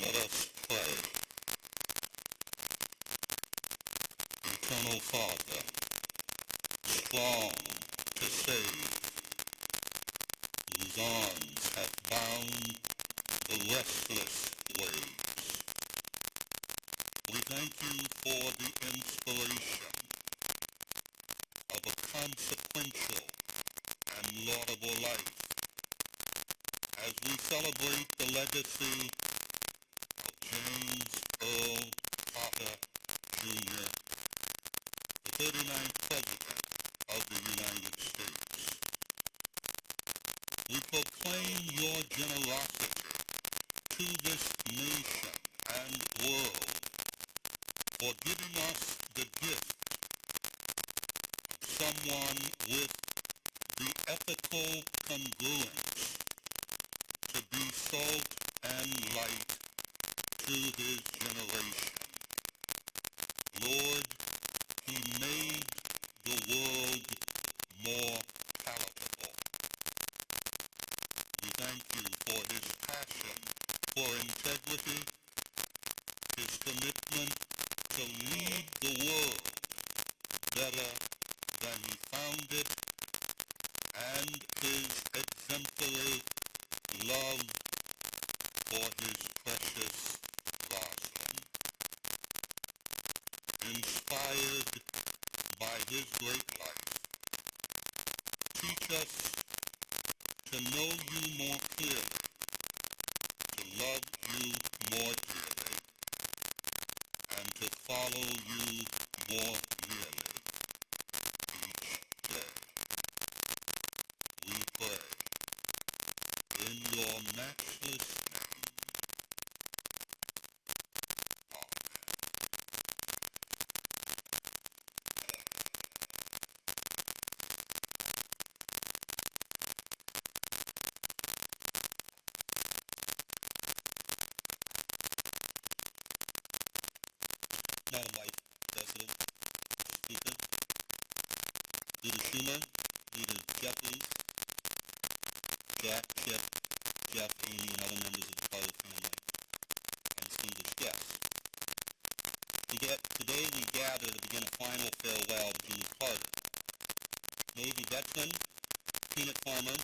Let us pray. Eternal Father, strong to save, whose arms have bound the restless waves, we thank you for the inspiration of a consequential and laudable life as we celebrate the legacy of James Earl Potter, Jr., the 39th President of the United States. We proclaim your generosity to this nation and world for giving us the gift of someone with the ethical congruence to be salt and light to his generation. Lord, he made the world more palatable. We thank you for his passion for integrity, his commitment to lead the world better than he found it, and his exemplary love for his precious Rosalind. Inspired by his great life, teach us to know you more clearly, to love you more dearly, and to follow you more nearly each day. We pray in your matchless name. Amen. Madam Vice President, Speaker, Leader Schumer, Leader Jeffries, Jack, Chip, Jeff, Amy, and other members of the Carter family, and distinguished guests. Today we gather to begin a final farewell to Jimmy Carter, Navy veteran, peanut farmer,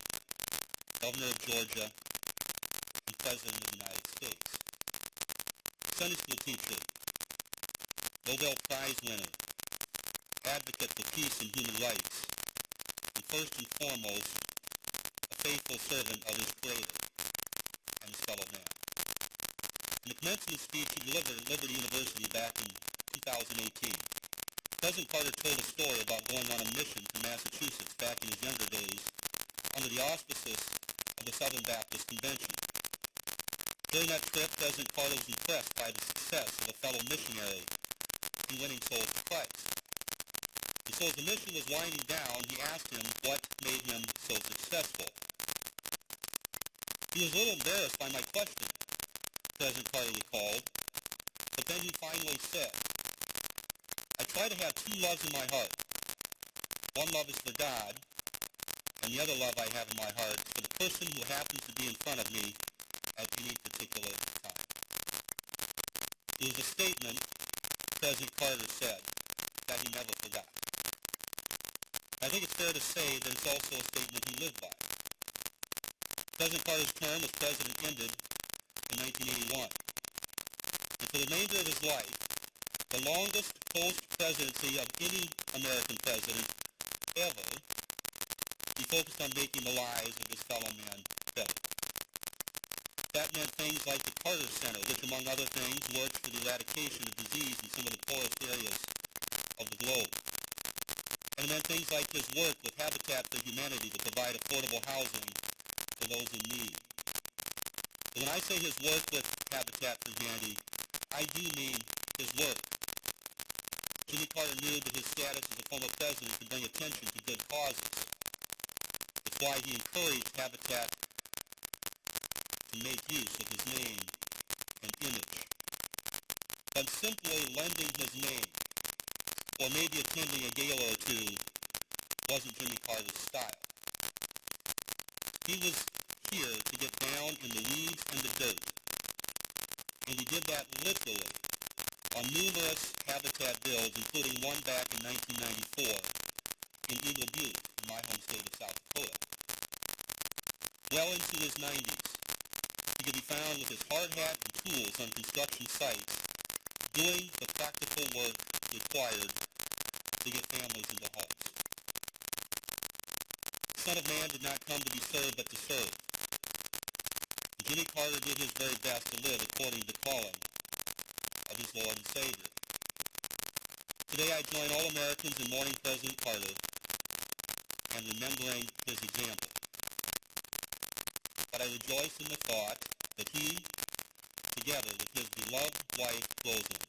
Governor of Georgia, and President of the United States. Sunday school teacher, Nobel Prize winner, advocate for peace and human rights, and first and foremost, a faithful servant of his Creator and his fellow man. In the commencement speech he delivered at Liberty University back in 2018, President Carter told a story about going on a mission to Massachusetts back in his younger days under the auspices of the Southern Baptist Convention. During that trip, President Carter was impressed by the success of a fellow missionary in winning souls to Christ. And so as the mission was winding down, he asked him what made him so successful. He was a little embarrassed by my question, President Carter recalled, but then he finally said, I try to have two loves in my heart. One love is for God, and the other love I have in my heart is for the person who happens to be in front of me at any particular time. It was a statement, President Carter said, that he never forgot. I think it's fair to say that it's also a statement he lived by. President Carter's term as president ended in 1981. And for the remainder of his life, the longest post-presidency of any American president ever, he focused on making the lives of his fellow man better. That meant things like the Carter Center, which among other things works for the eradication of disease in some of the poorest areas of the globe. And it meant things like his work with Habitat for Humanity to provide affordable housing for those in need. And when I say his work with Habitat for Humanity, I do mean his work. Jimmy Carter knew that his status as a former president could bring attention to good causes. It's why he encouraged Habitat to make use of his name and image. But simply lending his name, or maybe attending a gala or two, wasn't Jimmy Carter's style. He was here to get down in the weeds and the dirt, And he did that literally on numerous habitat bills, including one back in 1994 in Eagle Butte, in my home state of South Dakota. Well into his 90s, he could be found with his hard hat and tools on construction sites, doing the practical work required to get families into homes. The Son of Man did not come to be served, but to serve. And Jimmy Carter did his very best to live according to the calling of his Lord and Savior. Today I join all Americans in mourning President Carter and remembering his example. But I rejoice in the thought that he, together with his beloved wife, Rosalind,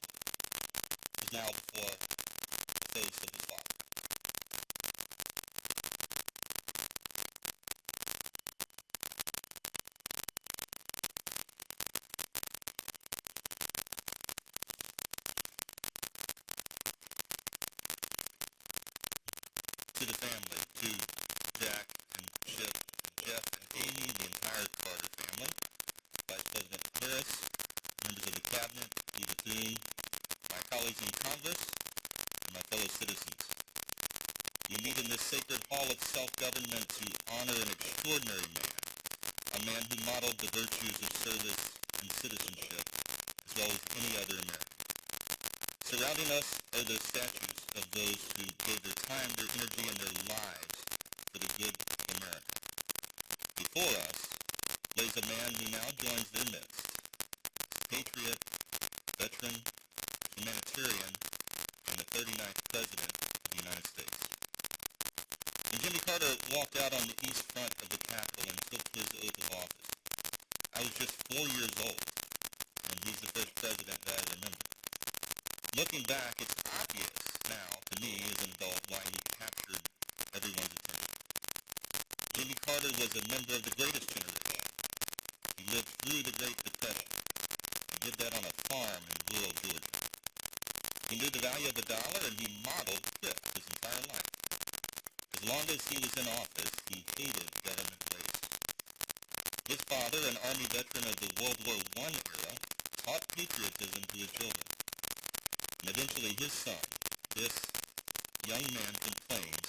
is now before the face of his Father. To the family, to Jack and Chip, Jeff and Amy, the entire Carter family, Vice President Harris, members of the Cabinet, Eva Thune, my colleagues in Congress, and my fellow citizens. We meet in this sacred hall of self-government to honor an extraordinary man, a man who modeled the virtues of service and citizenship, as well as any other American. Surrounding us are the statues of those who gave their time, their energy, and their lives for the good of America. Before us lays a man who now joins their midst, patriot, veteran, humanitarian, and the 39th President of the United States. When Jimmy Carter walked out on the east front of the Capitol and took his oath of office, I was just 4 years old, and he's the first president that I remember. Looking back, it's obvious now to me as an adult why he captured everyone's attention. Jimmy Carter was a member of the greatest generation. He lived through the Great Depression. He did that on a farm in rural Georgia. He knew the value of a dollar, and he modeled thrift his entire life. As long as he was in office, he hated government waste. His father, an Army veteran of the World War I era, taught patriotism to his children. And eventually his son, this young man from Plains,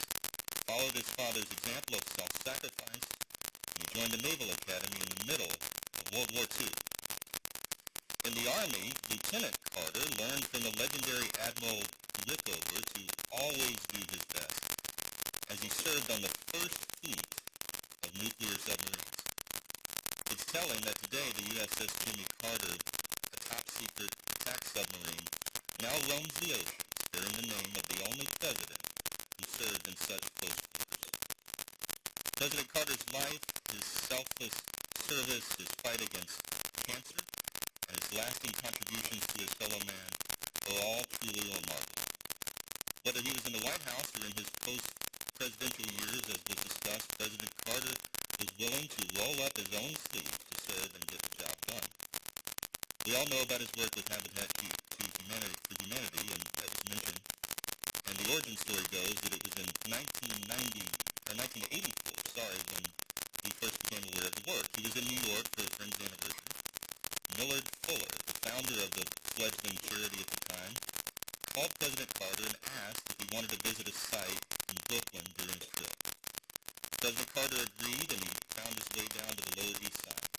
followed his father's example of self-sacrifice, and he joined the Naval Academy in the middle of World War II. In the Army, Lieutenant Carter learned from the legendary Admiral Rickover to always do his best, as he served on the first fleet of nuclear submarines. It's telling that today the USS Jimmy Carter, a top-secret attack submarine, now roams the oceans, bearing the name of the only president who served in such close quarters. President Carter's life, his selfless service, his fight against cancer, and his lasting contributions to his fellow man are all truly remarkable. Whether he was in the White House or in his post-presidential years, as was discussed, President Carter was willing to roll up his own sleeves to serve and get the job done. We all know about his work with Habitat for Humanity, and that was mentioned. And the origin story goes that it was in 1984, when he first became aware of the work. He was in New York for a friend's anniversary. Millard Fuller, the founder of the fledgling charity at the time, called President Carter and asked if he wanted to visit a site in Brooklyn during his trip. President Carter agreed, and he found his way down to the Lower East Side.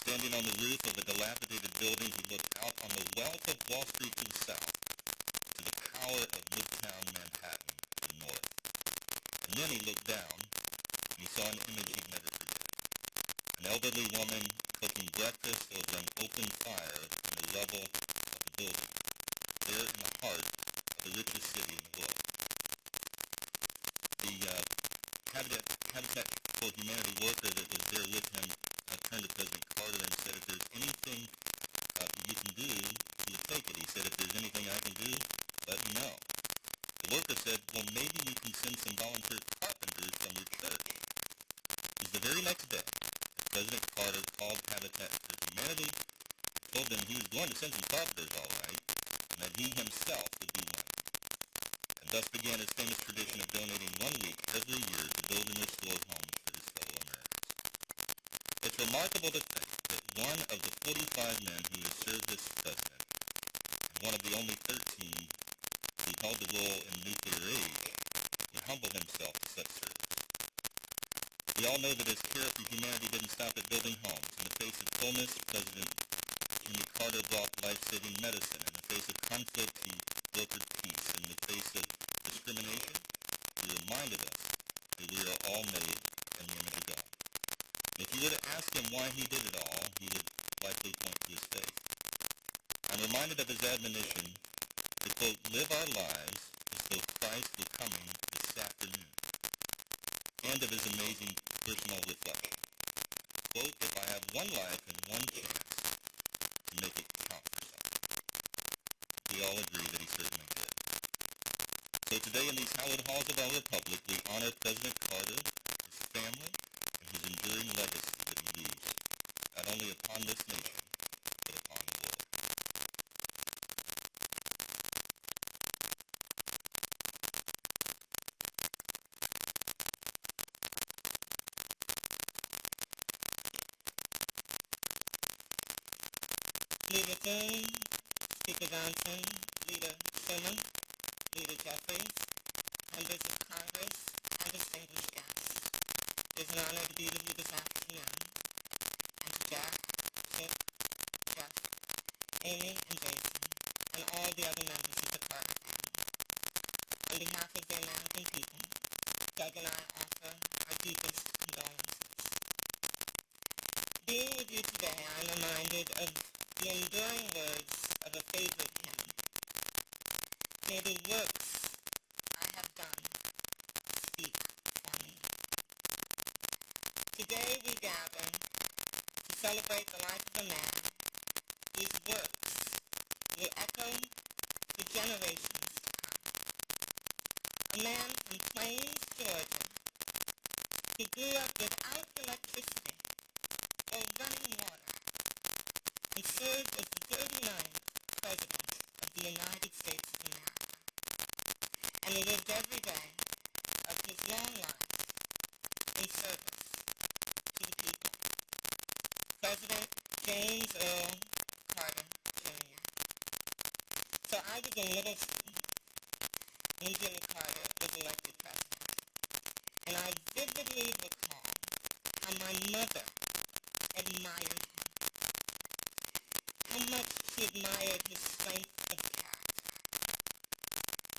Standing on the roof of a dilapidated building, he looked out on the wealth of Wall Street to the south, to the power of Midtown Manhattan to the north. And then he looked down, and he saw an image he'd never forget. An elderly woman cooking breakfast over an open fire in the rubble of the building, there in the heart of the richest city in the world. The Habitat for Humanity worker that was there with him turned to President Carter and said, if there's anything you can do, he would take it. He said, if there's anything I can do, let me know. The worker said, well, maybe you can send some volunteer carpenters from your church. It was the very next day that President Carter called Habitat for Humanity, told them he was going to send some carpenters, all right, and that he himself would be one. And thus began his famous tradition of donating 1 week every year to build and restore homes for his fellow Americans. It's remarkable to think that one of the 45 men who has served as president, and one of the only 13 who held the role in nuclear age, would humble himself to such service. We all know that his care for humanity didn't stop at building homes. In the face of illness, President Jimmy Carter brought life-saving medicine. In the face of conflict, he brokered peace. And in the face of discrimination, he reminded us that we are all made in the image of God. And if you were to ask him why he did it all, he would likely point to his faith. I'm reminded of his admonition to, quote, live our lives as though Christ were coming this afternoon, and of his amazing personal reflection. Quote, if I have one life and one chance to make it count for something. We all agree that he certainly did. So today in these hallowed halls of our republic, we honor President Carter, his family, and his enduring legacy that he leaves, not only upon this nation, but upon the world. Leader Thune, Speaker Johnson, Leader Sherman, Leader Jeffries, members of Congress, and distinguished guests. It is an honor to be with you this afternoon, and to Jack, Chip, Jeff, Amy, and Jason, and all the other members of the Carter family. On behalf of the American people, Doug and I offer our deepest condolences. Being with you today, I'm reminded of the enduring words of a favorite hymn. May the works I have done speak for me. Today we gather to celebrate the life of a man whose works will echo for generations to come. A man from Plains, Georgia, who grew up without electricity or running water, and served as the 39th President of the United States of America, and he lived every day of his long life in service to the people. President James Earl Carter, Jr. So I was in middle school when Jimmy Carter was elected president, and I vividly recall how my mother admired him. How much she admired his strength of character,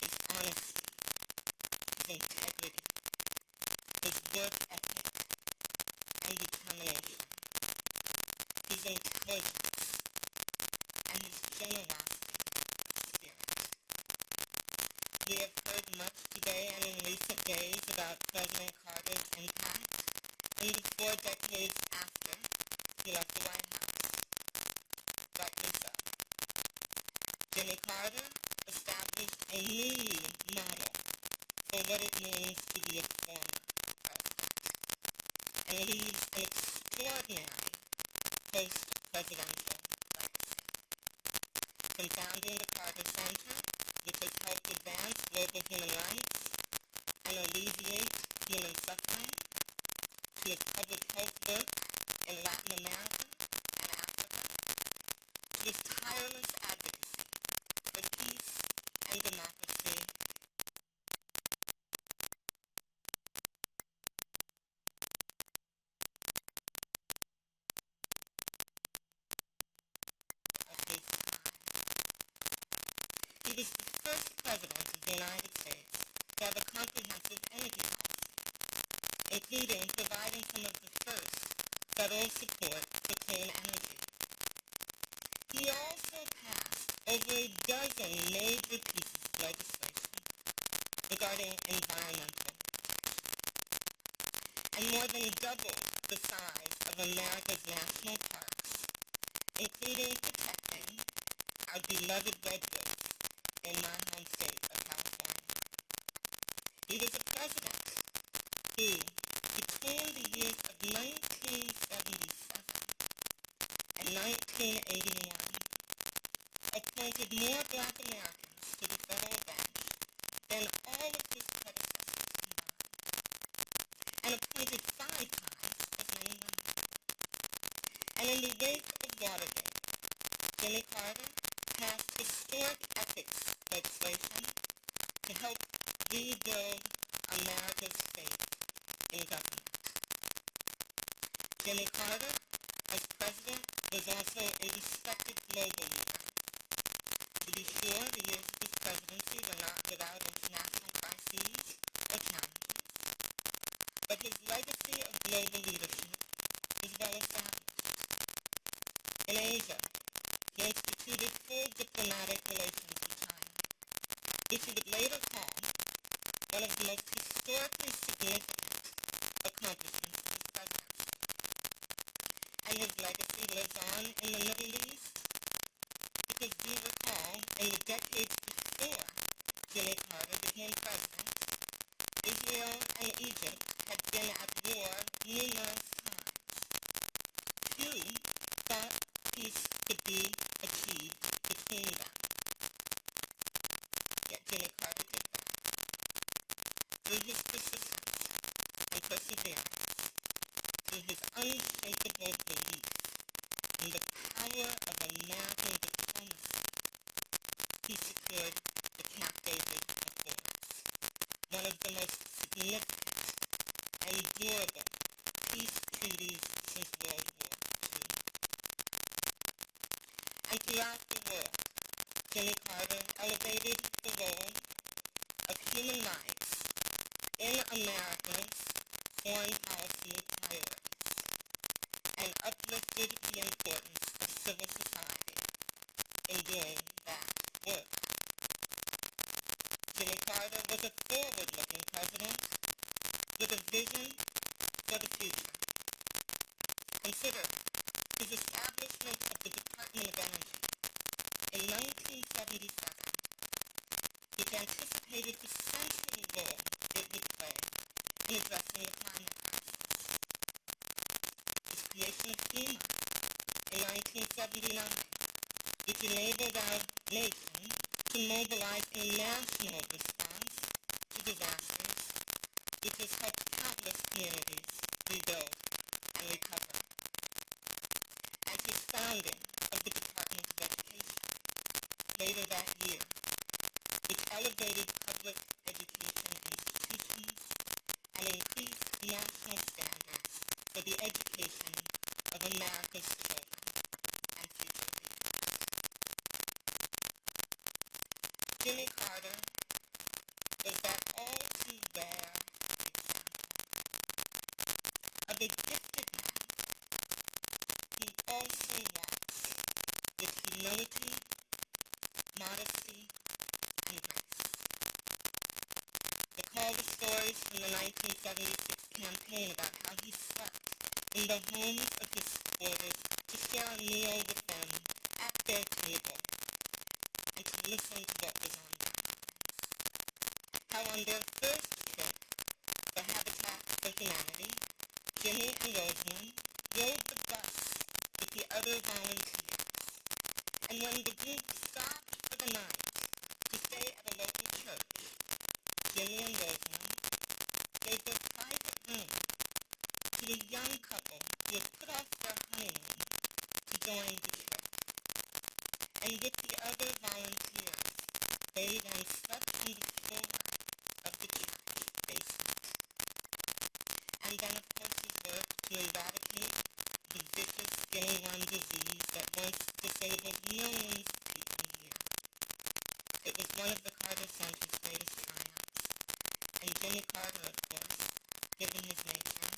his honesty, his integrity, his work ethic and determination, his intelligence, and his generosity spirit. We have heard much today and in recent days about President Carter's impact in the 4 decades after he left the White House. Rightly so. Jimmy Carter established a new model for what it means to be a former president, and leaves an extraordinary post-presidential legacy. From founding the Carter Center, which has helped advance global human rights and alleviate human suffering, to his public health work in Latin America and Africa, to his tireless advocacy for peace and democracy of his time. He was the first president of the United States to have a comprehensive energy policy, including providing some of the first federal support for clean energy. He also passed over a dozen major pieces of legislation regarding environmental and more than doubled the size of America's national parks, including protecting our beloved redwoods in my home state of California. He was a president who, between the years of 1977 and 1981, appointed more Black Americans to the federal bench than all of his predecessors combined, and appointed 5 times as many women. And in the wake of Watergate, Jimmy Carter passed historic ethics legislation to help rebuild America's faith in government. Jimmy Carter, as president, was also a respected global leader. To be sure, the years of his presidency were not without international crises or challenges, but his legacy of global leadership is well established. In Asia, he instituted full diplomatic relations with China, which he would later call one of the most historically significant accomplishments of his presidency. And his legacy lives on in the Middle East because, do you recall, in the decades before Jimmy Carter became president, Israel and Egypt had been at war numerous times. Few thought peace could be achieved between them. Yet Jimmy Carter did that. Through his persistence and perseverance, through his unshakable belief in the power of American diplomacy, he secured the Camp David Accords, one of the most significant and durable peace treaties since World War II. And throughout the world, Jimmy Carter elevated the role of human rights in America's foreign policy priorities and uplifted the importance of civil society in doing that work. Jimmy Carter was a forward-looking president with a vision for the future. Consider his establishment of the Department of Energy in 1977, which anticipated the central role it would play in addressing the climate crisis. His creation of FEMA in 1979, which enabled our nation to mobilize a national response to disasters, which has helped countless communities rebuild and recover. And his founding of the Department of Education later that year, which elevated public education institutions and increased national standards for the education of America's children and future leaders. Jimmy Carter was that all-too-rare example of a gifted man who also walks with humility, modesty, and grace. Recall the stories from the 1976 campaign about how he slept in the homes of his supporters to share a meal with them at their table and to listen to what was on their minds. How on their first trip for Habitat for Humanity, Jimmy and Rosamond rode the bus with the other volunteers, and when the group stopped for the night to stay at a local church, Jimmy and Rosamond gave their private room to a young couple who had put off their honeymoon to join the trip. And with the other volunteers, they then slept on the floor of the church basement. And then, of course, his work to eradicate the vicious skinny worm disease that once disabled millions of people a year. It was one of the Carter Center's greatest triumphs, and Jimmy Carter, of course, given his nature,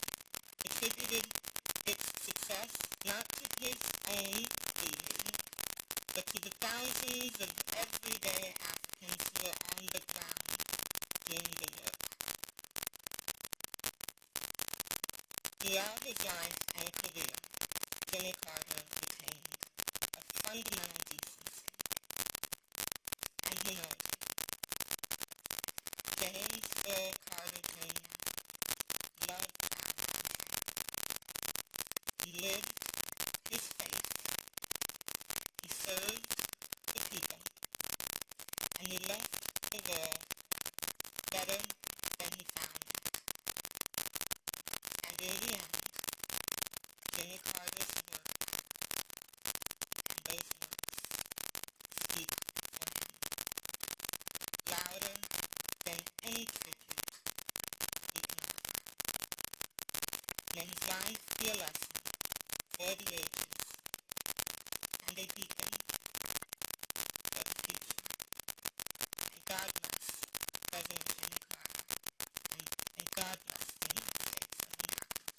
attributed its success not to his own leadership, but to the thousands of everyday Africans who were on the ground doing the work. Throughout his life and career, Jimmy Carter retained a fundamental decency and humility. James Earl Carter Jr. loved our country. He lived his faith. He served the people. And he left the world better than he found it. And in the end, Jimmy Carter's work from his life, dear lesson, for the ages, and a beacon for the future. And God bless President Jimmy Carter, and God bless the United States of America.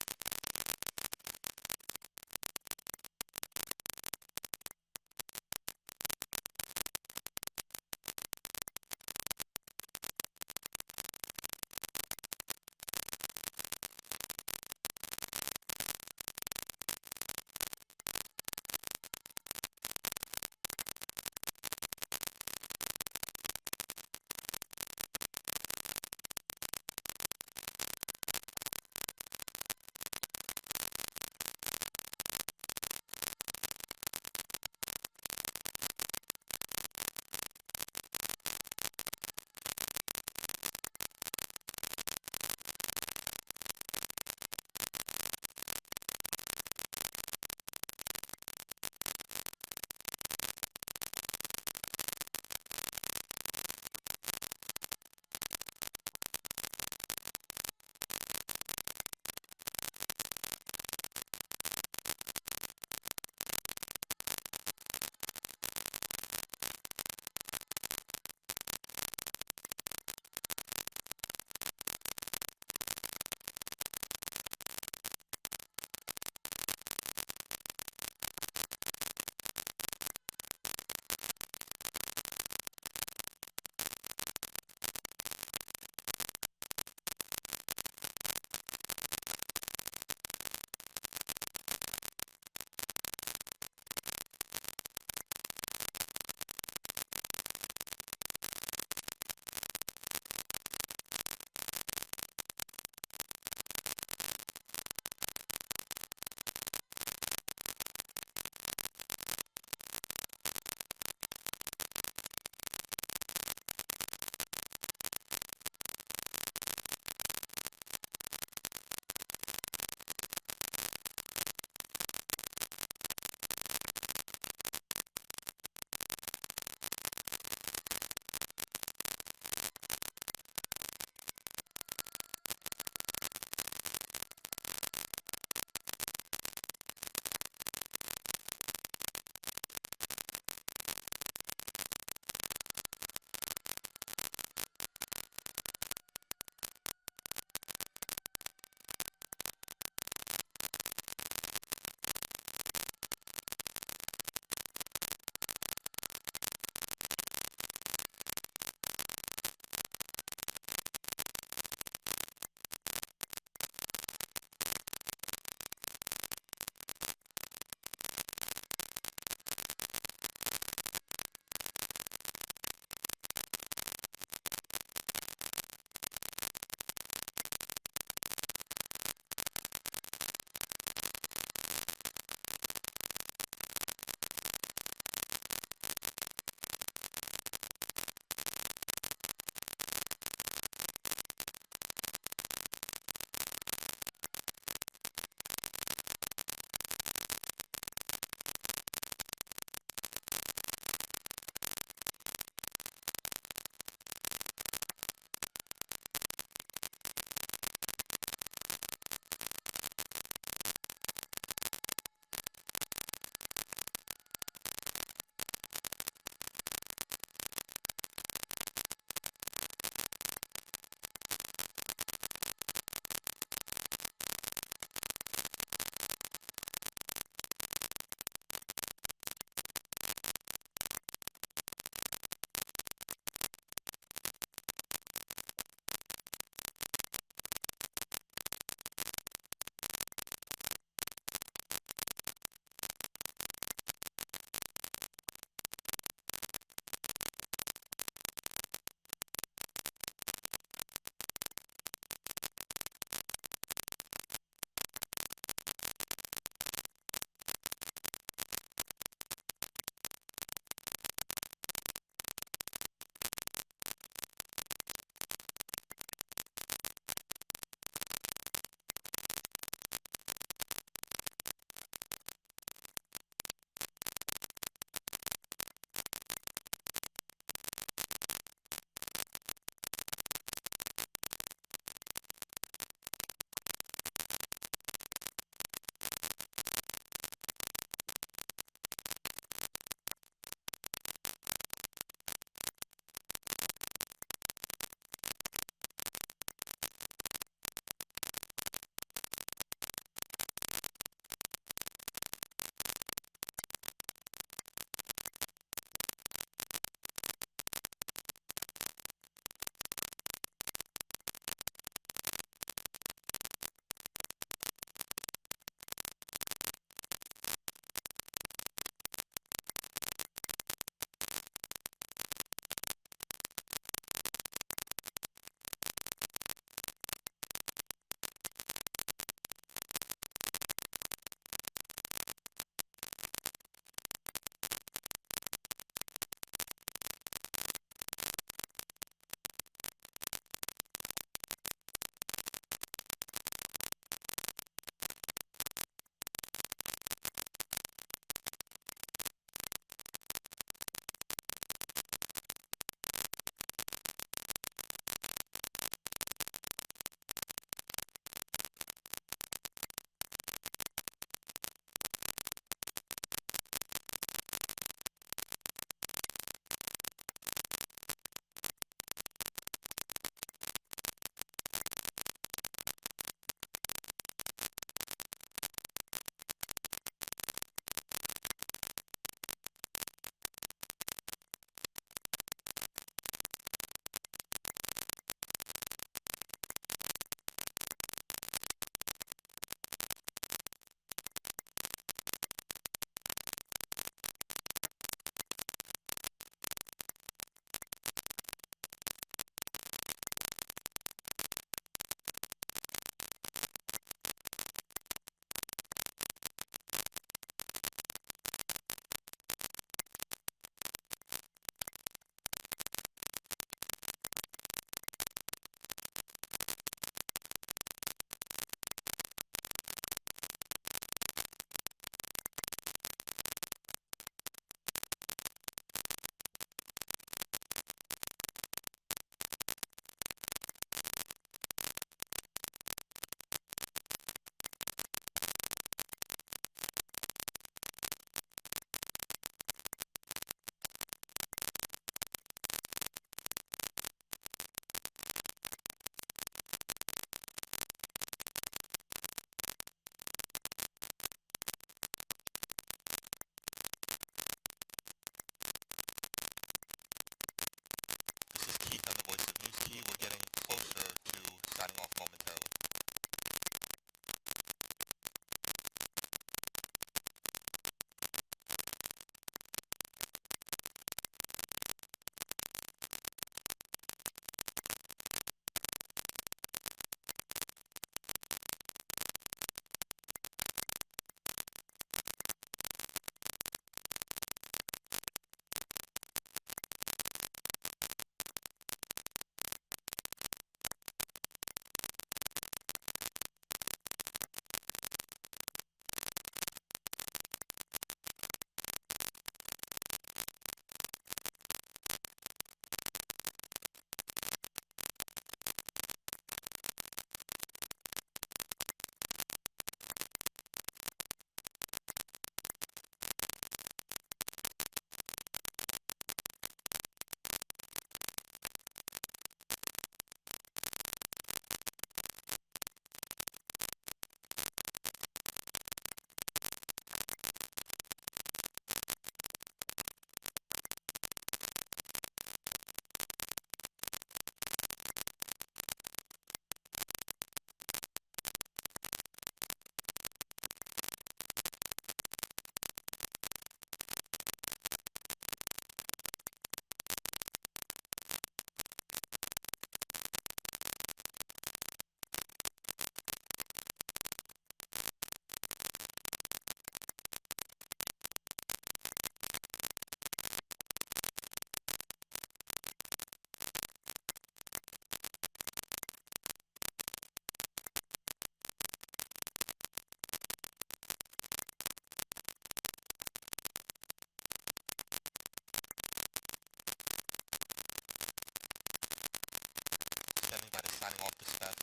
signing off dispatch.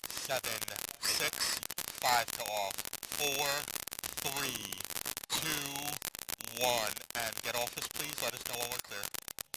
Seven, 6, 5 to off, 4, 3, 2, 1, and get office please, let us know when we're clear.